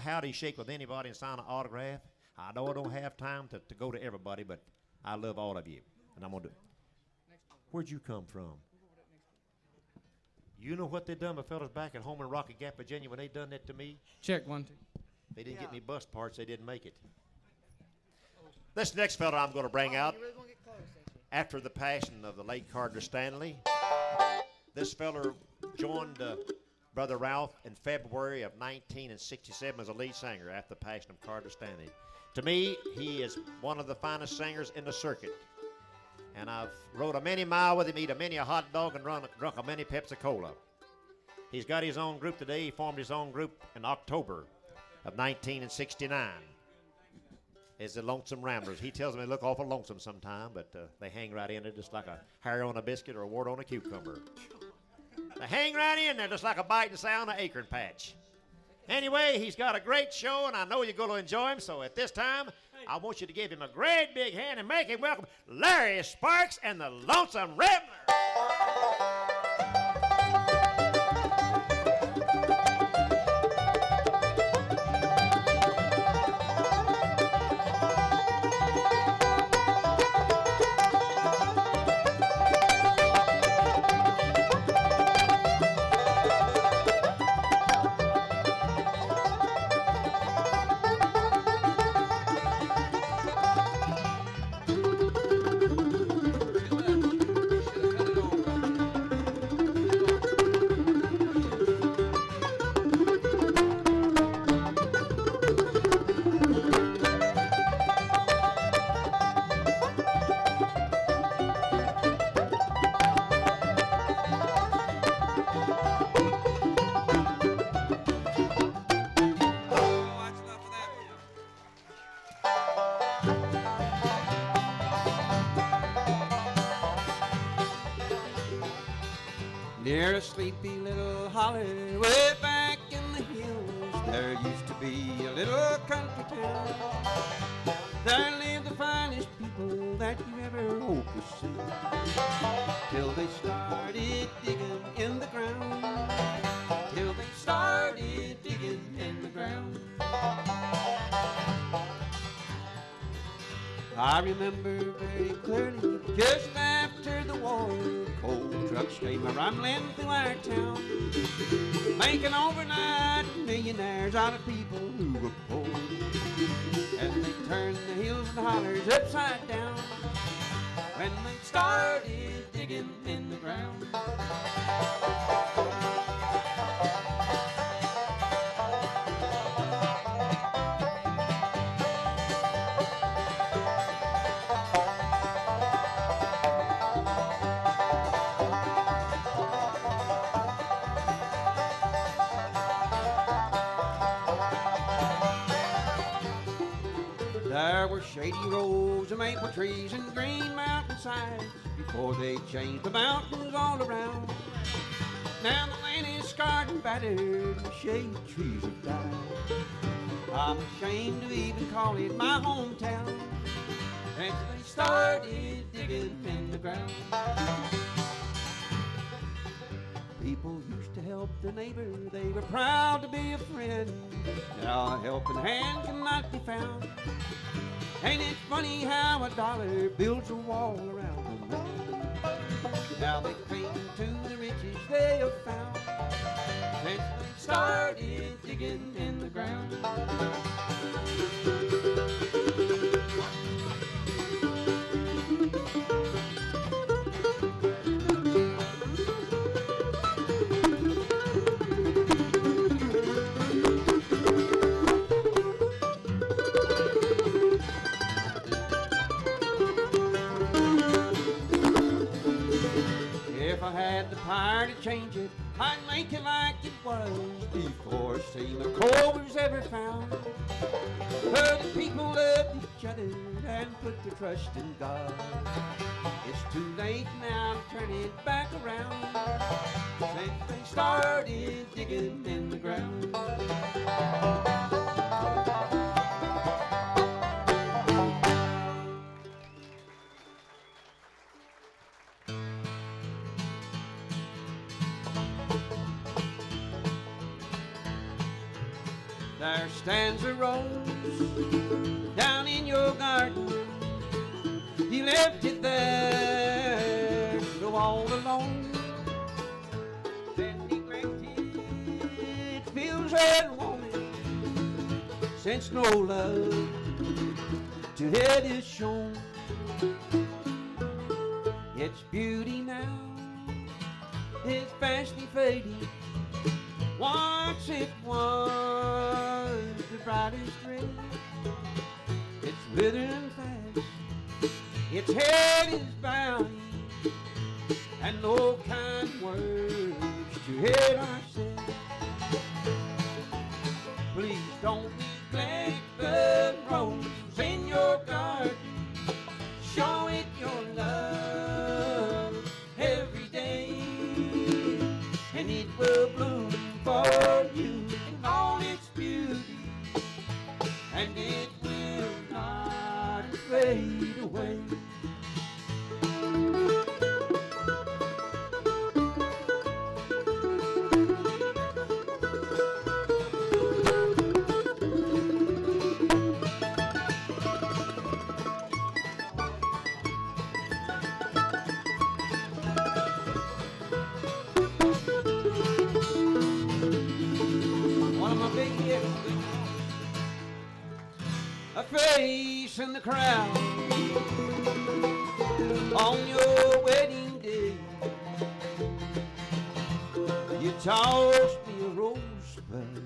howdy shake with anybody and sign an autograph. I know I don't have time to go to everybody, but I love all of you, and I'm going to do it. Where'd you come from? You know what they done with fellas back at home in Rocky Gap, Virginia, when they done that to me? Check 1, 2. They didn't get any bus parts. They didn't make it. This next fella I'm going to bring out, You're really gonna get close, ain't you? after the passing of the late Carter Stanley, this fella joined Brother Ralph in February of 1967 as a lead singer after the passing of Carter Stanley. To me, he is one of the finest singers in the circuit. And I've rode a many mile with him, eat a many a hot dog, and drunk a many Pepsi-Cola. He's got his own group today. He formed his own group in October of 1969. It's the Lonesome Ramblers. He tells me they look awful lonesome sometime, but they hang right in there just like a hair on a biscuit or a wart on a cucumber. They hang right in there just like a bite and sound on an acorn patch. Anyway, he's got a great show, and I know you're going to enjoy him, so at this time, I want you to give him a great big hand and make him welcome Larry Sparks and the Lonesome Rambler. Near a sleepy little holler way back in the hills, there used to be a little country town. There lived the finest people that you ever hope to see, till they started digging in the ground, till they started digging in the ground. I remember very clearly, just after the war, coal trucks came a-rambling through our town, making overnight millionaires out of people who were poor. And they turned the hills and hollers upside down when they started digging in the ground. There were shady rows of maple trees and green mountainsides before they changed the mountains all around. Now the land is scarred and battered and the shade trees have died. I'm ashamed to even call it my hometown since they started digging in the ground. People used to help their neighbor, they were proud to be a friend. Now a helping hand cannot be found. Ain't it funny how a dollar builds a wall around a man? Now they cling to the riches they have found since they started digging in the ground. If I had the power to change it, I'd make it like it was before a seam of coal was ever found. Where the people loved each other and put their trust in God. It's too late now to turn it back around since they started digging in the ground. There stands a rose down in your garden. You left it there so all alone. Then neglected, feels unwanted, since no love to it is shown. Its beauty now is fastly fading. Once it was the brightest red. It's withering fast, its head is bowing, and no kind words to it are said. Please don't neglect the rose in your garden. Show it your love every day, and it will bloom for you in all its beauty, and it will not fade away. A face in the crowd on your wedding day. You tossed me a rosebud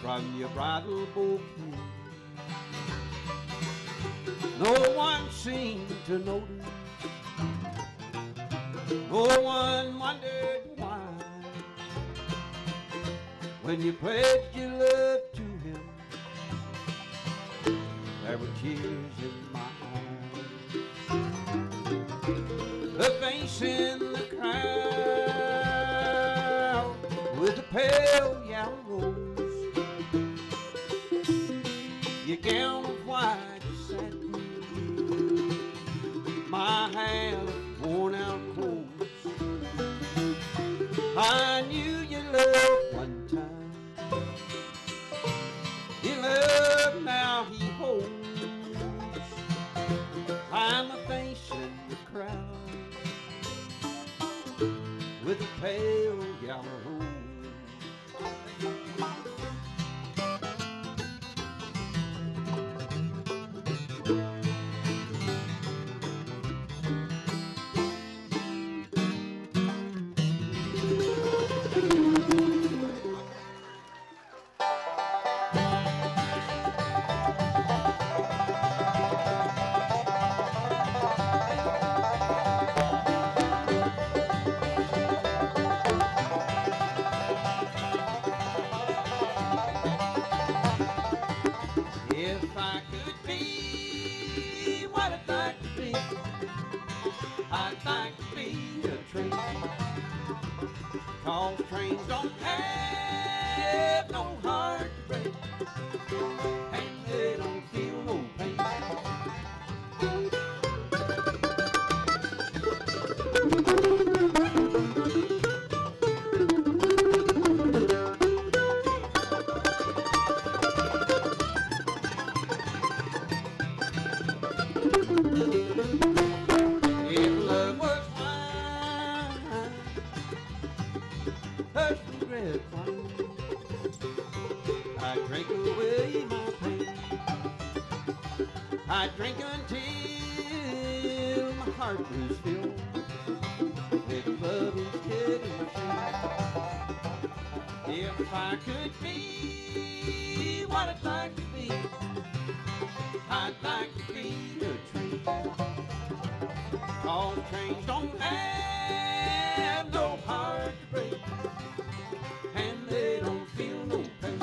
from your bridal bouquet. No one seemed to notice, no one wondered why. When you pledged your love to him, there were tears in my eyes. The face in the crowd with the pale yellow rose, your gown of white satin, my hand worn out clothes. I knew you loved one time, your love now he holds. I'm a face in the crowd with a pale yellow rose. Cause trains don't have no heart to break, and they don't feel no pain. If love was wine, hush regret wine, I'd drink away my pain. I'd drink until my heart was filled with love instead of shame. If I could be what I'd like to be, I'd like to be a train. All trains don't have no heart to break, and they don't feel no pain.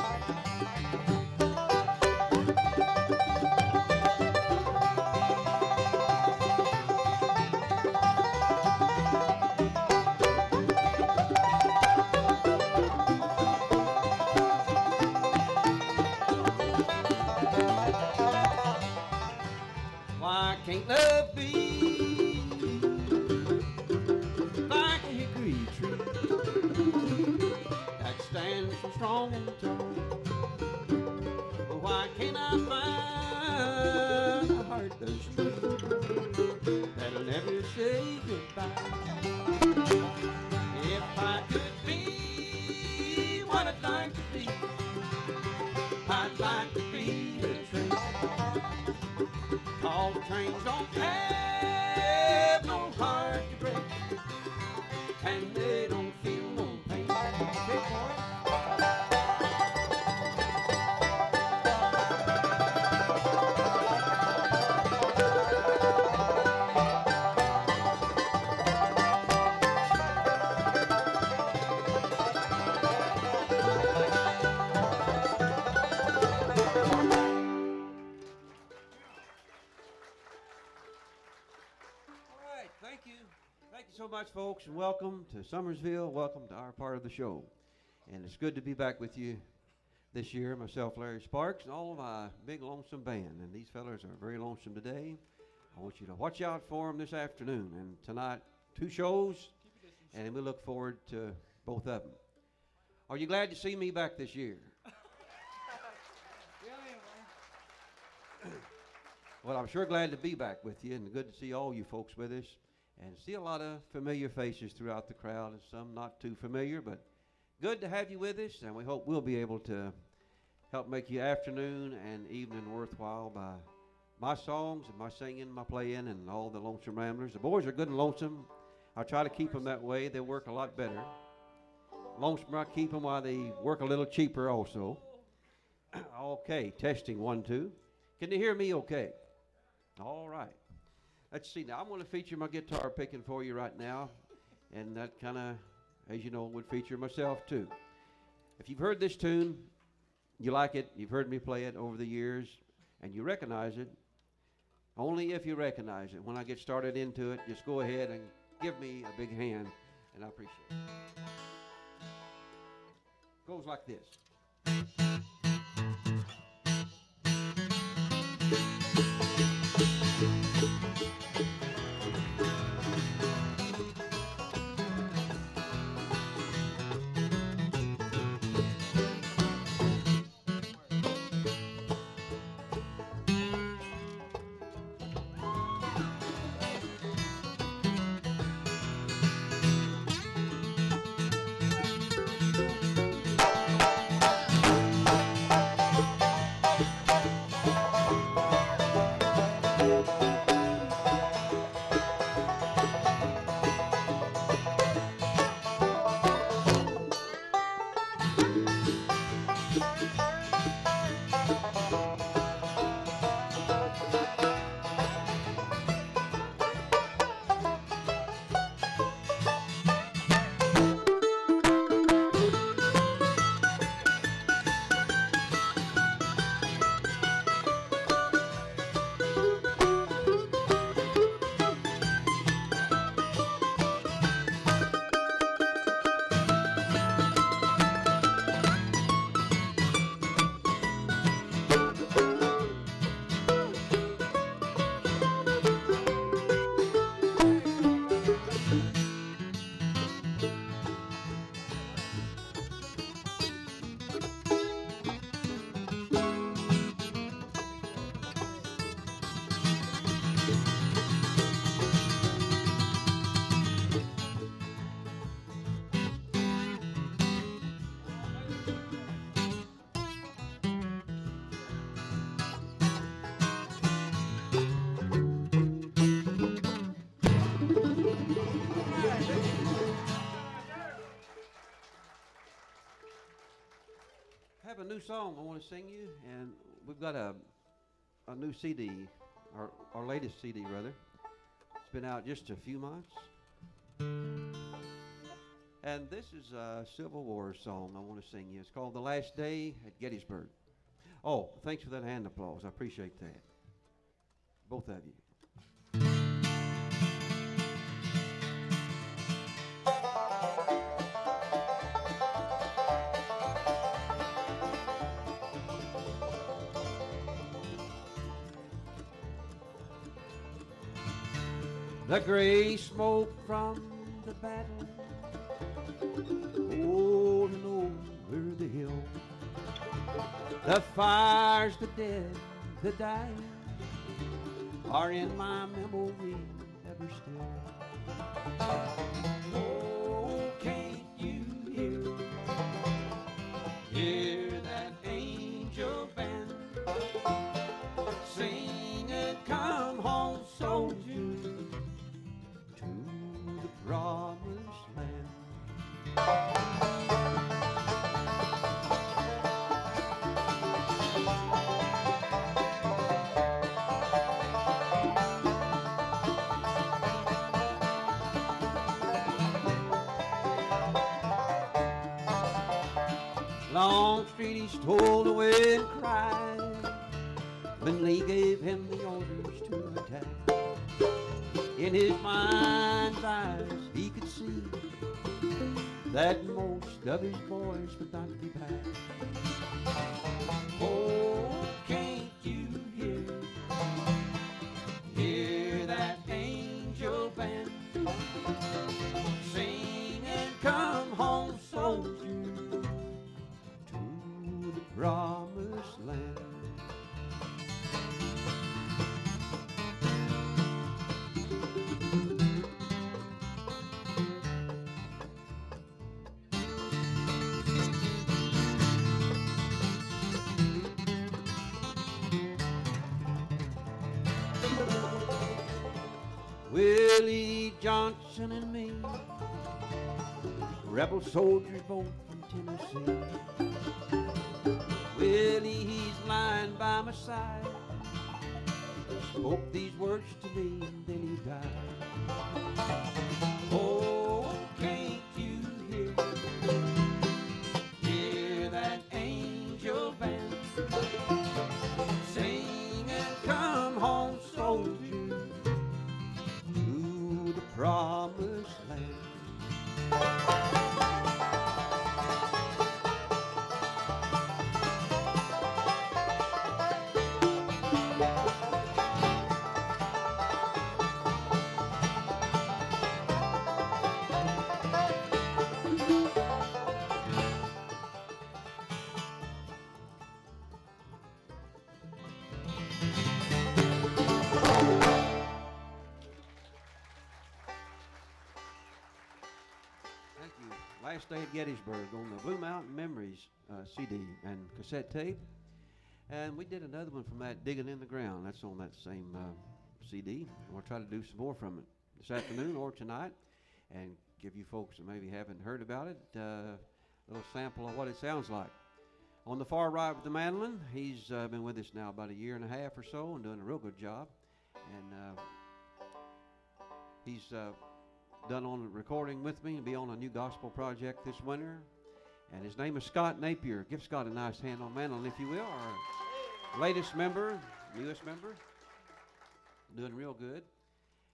Why can't love be like the street that'll never say goodbye. If I could be what I'd like to be, I'd like to be a train. All trains don't have no heart to break, and they don't feel no pain. Hey, boy. Thank you so much, folks, and welcome to Summersville. Welcome to our part of the show. And it's good to be back with you this year, myself, Larry Sparks, and all of my big lonesome band. And these fellas are very lonesome today. I want you to watch out for them this afternoon. And tonight, 2 shows, and we look forward to both of them. Are you glad to see me back this year? Well, I'm sure glad to be back with you, and good to see all you folks with us. And see a lot of familiar faces throughout the crowd, and some not too familiar, but good to have you with us, and we hope we'll be able to help make your afternoon and evening worthwhile by my songs and my singing, my playing, and all the Lonesome Ramblers. The boys are good and lonesome. I try to keep them that way. They work a lot better. Lonesome, I keep them while they work a little cheaper also. Okay, testing 1, 2. Can you hear me okay? All right. Let's see, now I'm going to feature my guitar picking for you right now, and that kind of, as you know, would feature myself too. If you've heard this tune, you like it, you've heard me play it over the years, and you recognize it, only if you recognize it. When I get started into it, just go ahead and give me a big hand, and I appreciate it. Goes like this. I have a new song I want to sing you, and we've got a new CD, our latest CD rather. It's been out just a few months. And this is a Civil War song I want to sing you. It's called The Last Day at Gettysburg. Oh, thanks for that hand applause. I appreciate that. Both of you. The gray smoke from the battle rolling over the hill. The fires, the dead, the dying, are in my memory ever still. Oh, can't you hear that angel band singing, come home, soldier, to the promised land. Longstreet he stole away and cried when Lee gave him the orders to attack. In his mind's eyes he could see that most of his boys would not be back. Oh, can't you hear that angel band singing, come home, soldier, promised land. Willie Johnson and me, rebel soldiers both from Tennessee. Willie, he's lying by my side, spoke these words to me and then he died. Oh, can't you hear that angel band singing, come home, soldier, to the promised land. Last day at Gettysburg on the Blue Mountain Memories CD and cassette tape. And we did another one from that, Diggin in the Ground. That's on that same CD. And we'll try to do some more from it this afternoon or tonight and give you folks that maybe haven't heard about it a little sample of what it sounds like. On the far right with the mandolin, he's been with us now about a year and a half or so and doing a real good job. And he's done on recording with me and be on a new gospel project this winter. And his name is Scott Napier. Give Scott a nice hand on mandolin, if you will. Our latest member, newest member, doing real good.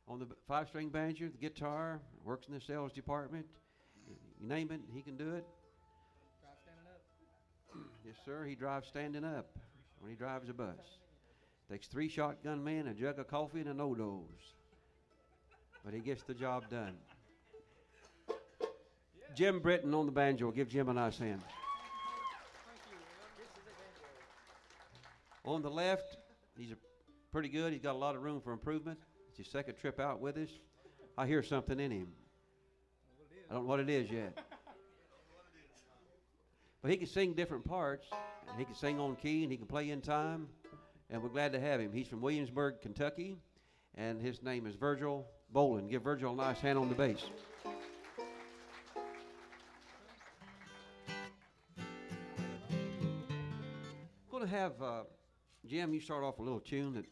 On the 5-string banjo, the guitar, works in the sales department. You name it, he can do it. Drive standing up. Yes, sir, he drives standing up when he drives a bus. Takes 3 shotgun men, a jug of coffee, and a no-dose. But he gets the job done. Jim Britton on the banjo. Give Jim a nice hand. On the left, he's pretty good. He's got a lot of room for improvement. It's his second trip out with us. I hear something in him. I don't know what it is yet. But he can sing different parts. And he can sing on key, and he can play in time. And we're glad to have him. He's from Williamsburg, Kentucky. And his name is Virgil Bowen. Give Virgil a nice hand on the bass. Going to have Jim, you start off a little tune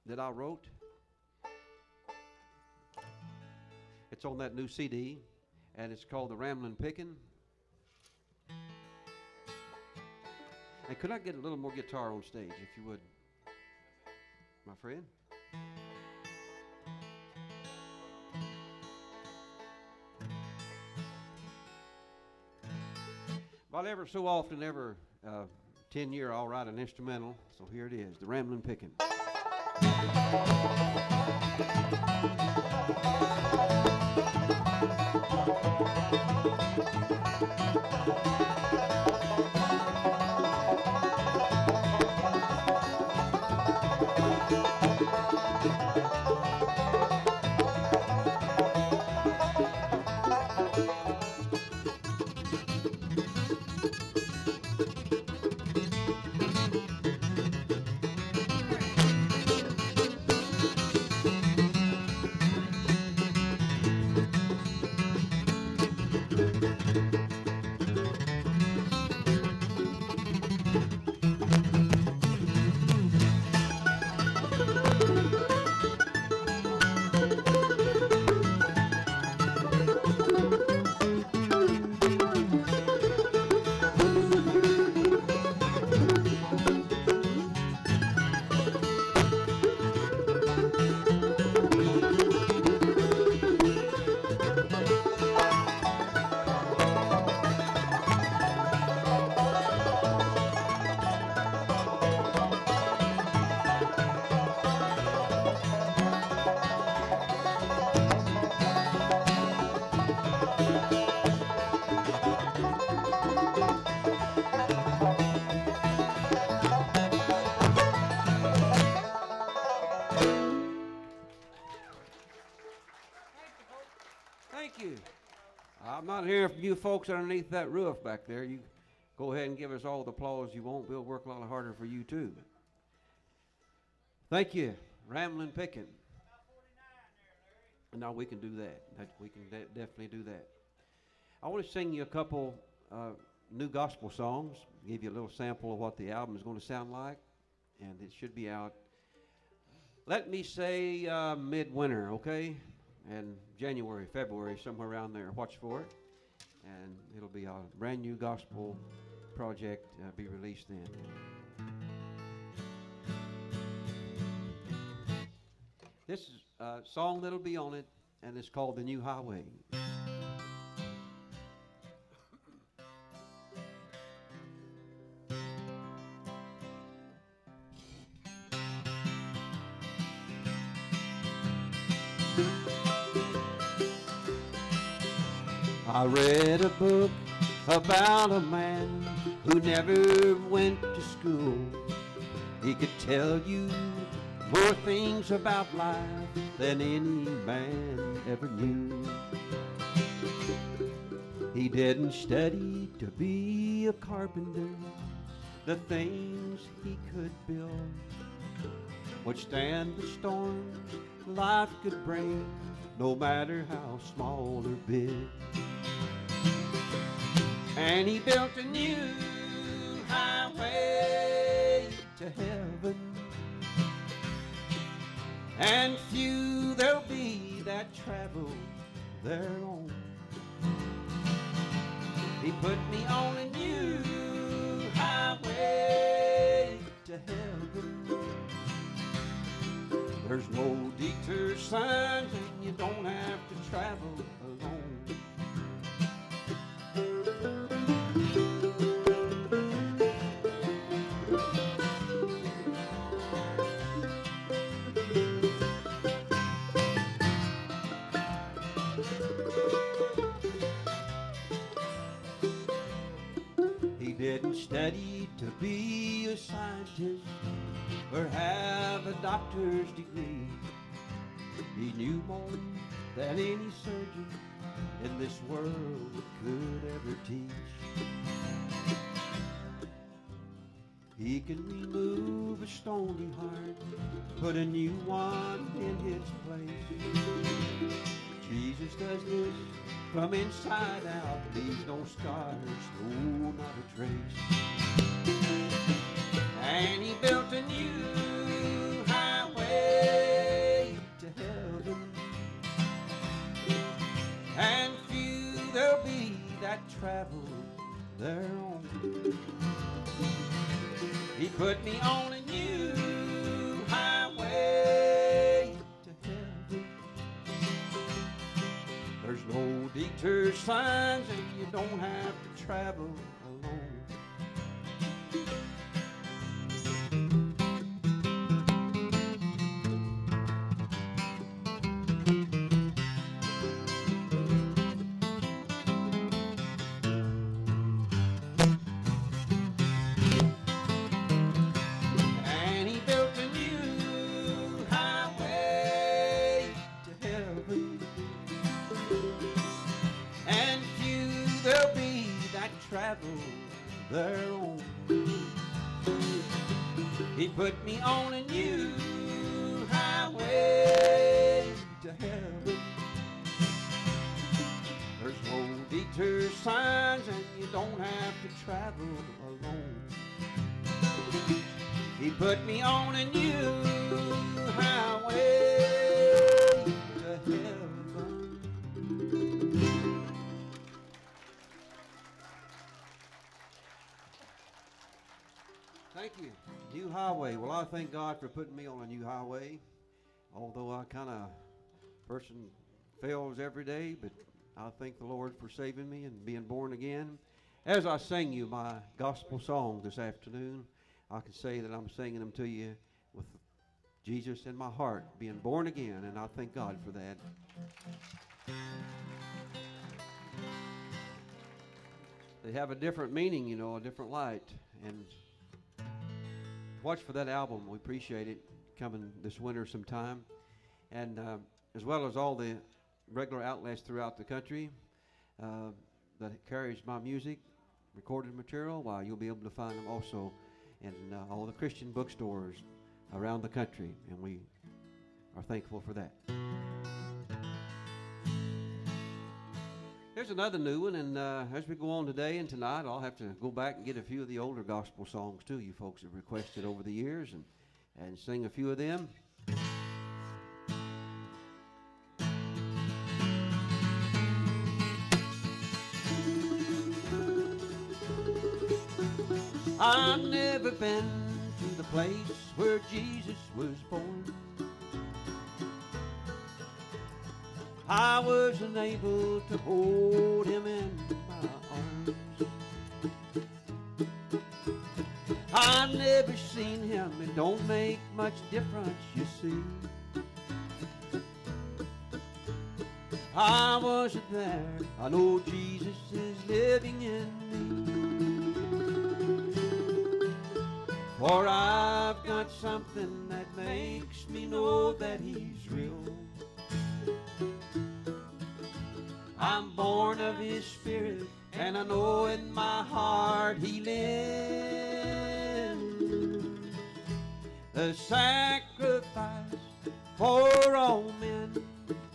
that I wrote. It's on that new CD, and it's called the Ramblin Pickin. And could I get a little more guitar on stage, if you would, my friend? Well, ever so often, 10 year, I'll write an instrumental. So here it is, the Ramblin Pickin. not hearing from you folks underneath that roof back there. You go ahead and give us all the applause you want. We'll work a lot harder for you, too. Thank you, Ramblin Pickin. No, we can do that. We can definitely do that. I want to sing you a couple new gospel songs, give you a little sample of what the album is going to sound like, and it should be out, let me say, midwinter, okay? And January, February, somewhere around there. Watch for it. And it'll be a brand new gospel project be released then. This is a song that'll be on it, and it's called The New Highway. I read a book about a man who never went to school. He could tell you more things about life than any man ever knew. He didn't study to be a carpenter. The things he could build would stand the storms life could bring, no matter how small or big. And he built a new highway to heaven, and few there'll be that travel thereon. He put me on a new highway to heaven. There's no detour signs, and you don't have to travel alone. He didn't study to be a scientist or have a doctor's degree. He knew more than any surgeon in this world could ever teach. He can remove a stony heart, put a new one in his place. Jesus does this from inside out, leaves no scars, no, not a trace. And he built a new highway to heaven, and few there'll be that travel thereon. He put me on a new highway to heaven. There's no detour signs, and you don't have to travel alone. Thereon. He put me on a new highway to heaven. There's no detour signs, and you don't have to travel alone. He put me on a new highway to heaven. Thank you. New highway. Well, I thank God for putting me on a new highway. Although I kind of person fails every day, but I thank the Lord for saving me and being born again. As I sang you my gospel song this afternoon, I can say that I'm singing them to you with Jesus in my heart, being born again, and I thank God for that. They have a different meaning, you know, a different light, and watch for that album. We appreciate it coming this winter sometime. And as well as all the regular outlets throughout the country. that carries my music, recorded material, why, you'll be able to find them also in all the Christian bookstores around the country, and we are thankful for that. Here's another new one, and as we go on today and tonight, I'll have to go back and get a few of the older gospel songs too you folks have requested over the years and sing a few of them. I've never been to the place where Jesus was born. I wasn't able to hold him in my arms. I've never seen him, it don't make much difference, you see. I wasn't there, I know Jesus is living in me. For I've got something that makes me know that he's real. I'm born of his spirit, and I know in my heart he lives. The sacrifice for all men,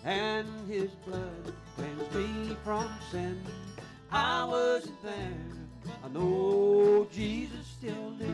and his blood cleansed me from sin. I wasn't there, I know Jesus still lives.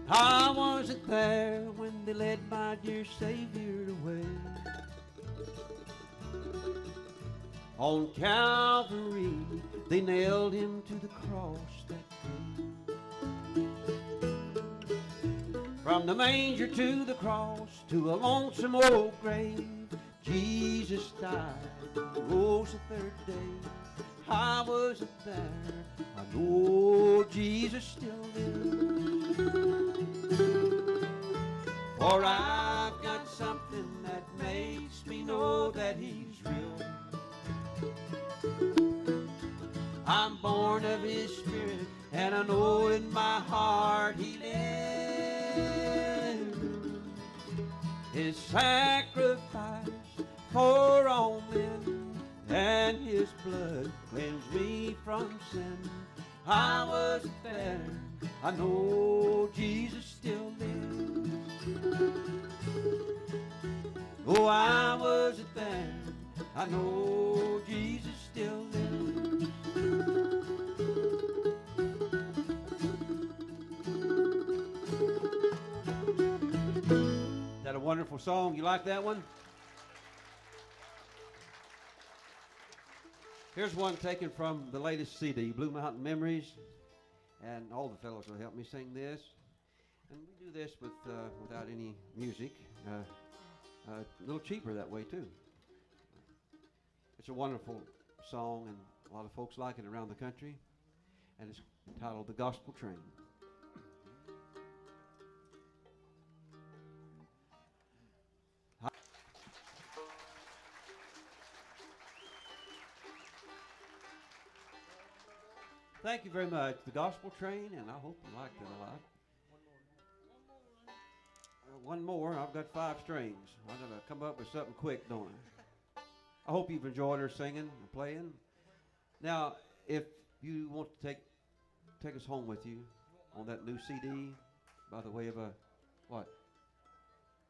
I wasn't there when they led my dear Savior away. On Calvary, they nailed him to the cross that day. From the manger to the cross, to a lonesome old grave, Jesus died, rose the third day. I wasn't there, I know Jesus still lives. For I've got something that makes me know that he's real. I'm born of his spirit, and I know in my heart he lives. His sacrifice for all men, and his blood cleansed me from sin. I wasn't there, I know Jesus still lives. Oh, I wasn't there, I know Jesus still lives. Is that a wonderful song? You like that one? Here's one taken from the latest CD, Blue Mountain Memories, and all the fellows will help me sing this. And we do this without any music, a little cheaper that way too. It's a wonderful song, and a lot of folks like it around the country, and it's entitled "The Gospel Train." Thank you very much, The Gospel Train, and I hope you liked it a lot. One more. I've got 5 strings. I gotta come up with something quick, don't I? I hope you've enjoyed her singing and playing. Now, if you want to take us home with you on that new CD, by the way of a what?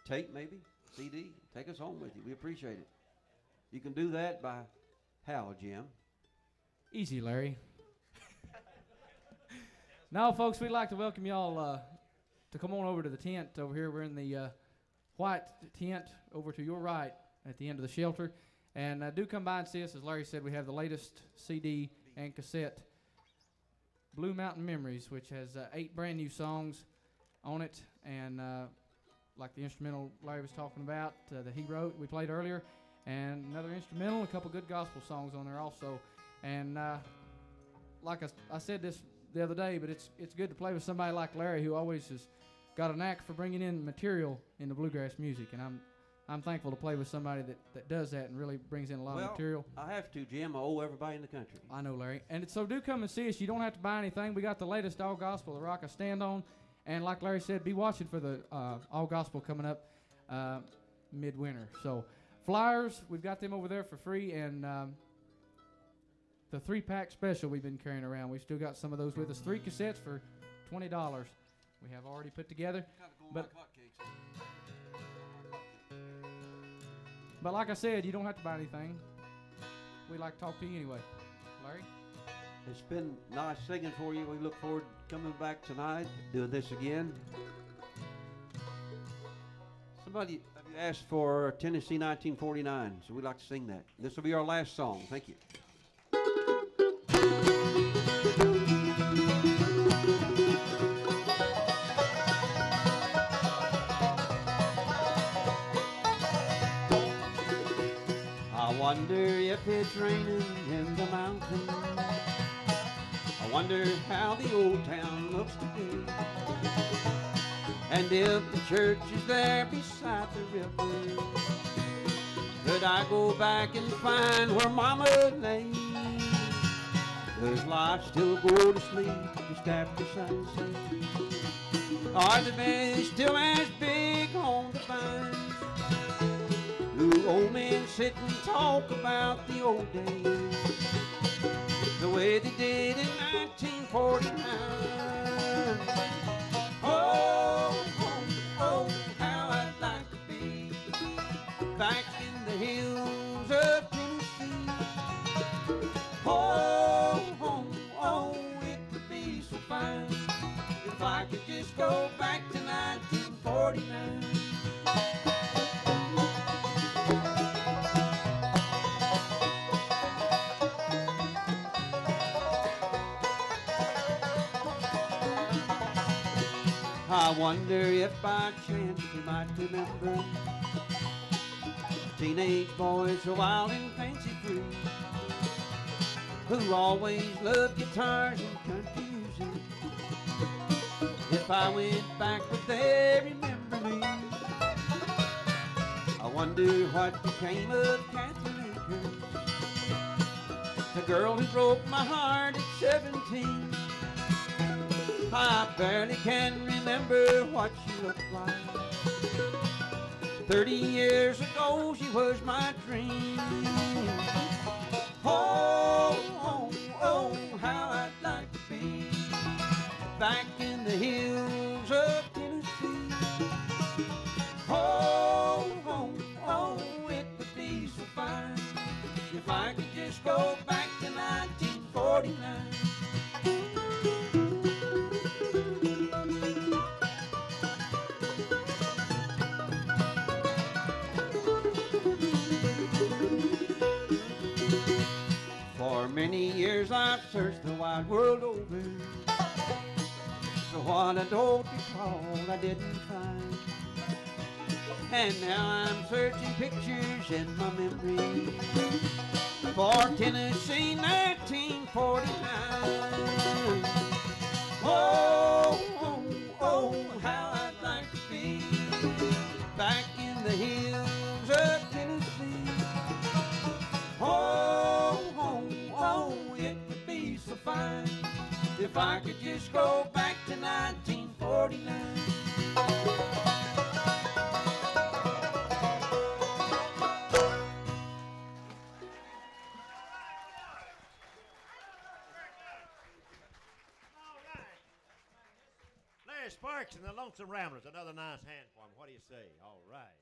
Tape, maybe? CD? Take us home with you. We appreciate it. You can do that by how, Jim? Easy, Larry. Now, folks, we'd like to welcome y'all to come on over to the tent over here. We're in the white tent over to your right at the end of the shelter. And do come by and see us. As Larry said, we have the latest CD and cassette, Blue Mountain Memories, which has 8 brand new songs on it. And like the instrumental Larry was talking about that he wrote, we played earlier. and another instrumental, a couple good gospel songs on there also. And like I said this the other day, but it's good to play with somebody like Larry, who always has got a knack for bringing in material in the bluegrass music, and I'm thankful to play with somebody that does that and really brings in a lot of material. I have to, Jim. I owe everybody in the country. I know, Larry. And so do come and see us. You don't have to buy anything. We got the latest all gospel, the rock I stand on. And like Larry said, be watching for the all gospel coming up midwinter. So flyers, we've got them over there for free. And the 3-pack special we've been carrying around, we've still got some of those with us. 3 cassettes for $20 we have already put together. But like I said, you don't have to buy anything. We like to talk to you anyway. Larry? It's been nice singing for you. We look forward to coming back tonight, doing this again. Somebody asked for Tennessee 1949, so we'd like to sing that. This will be our last song. Thank you. I wonder if it's raining in the mountains. I wonder how the old town looks today. And if the church is there beside the river, could I go back and find where Mama lay? Does life still go to sleep just after sunset? Are the bears still as big on the vines? Do old men sit and talk about the old days, the way they did in 1949? Oh, oh, oh, how I'd like to be back in the hills of Tennessee. Oh, oh, oh, it would be so fine if I could just go back to 1949. I wonder if by chance you might remember teenage boys so wild and fancy-free, who always loved guitars and country music. If I went back, would they remember me? I wonder what became of Catherine Akers, the girl who broke my heart at 17. I barely can remember what she looked like. 30 years ago she was my dream. Oh, oh, oh, how I'd like to be back in the hills of Tennessee. Oh, oh, oh, it would be so fine if I could just go back to 1949. For many years I've searched the wide world over for what I don't recall I didn't find. And now I'm searching pictures in my memory for Tennessee 1949. Oh, oh, oh, how I'd like to be back in the hills of Tennessee. Oh, oh, oh, it would be so fine if I could just go back to 1949. Larry Sparks and the Lonesome Ramblers. Another nice hand for him. What do you say? All right.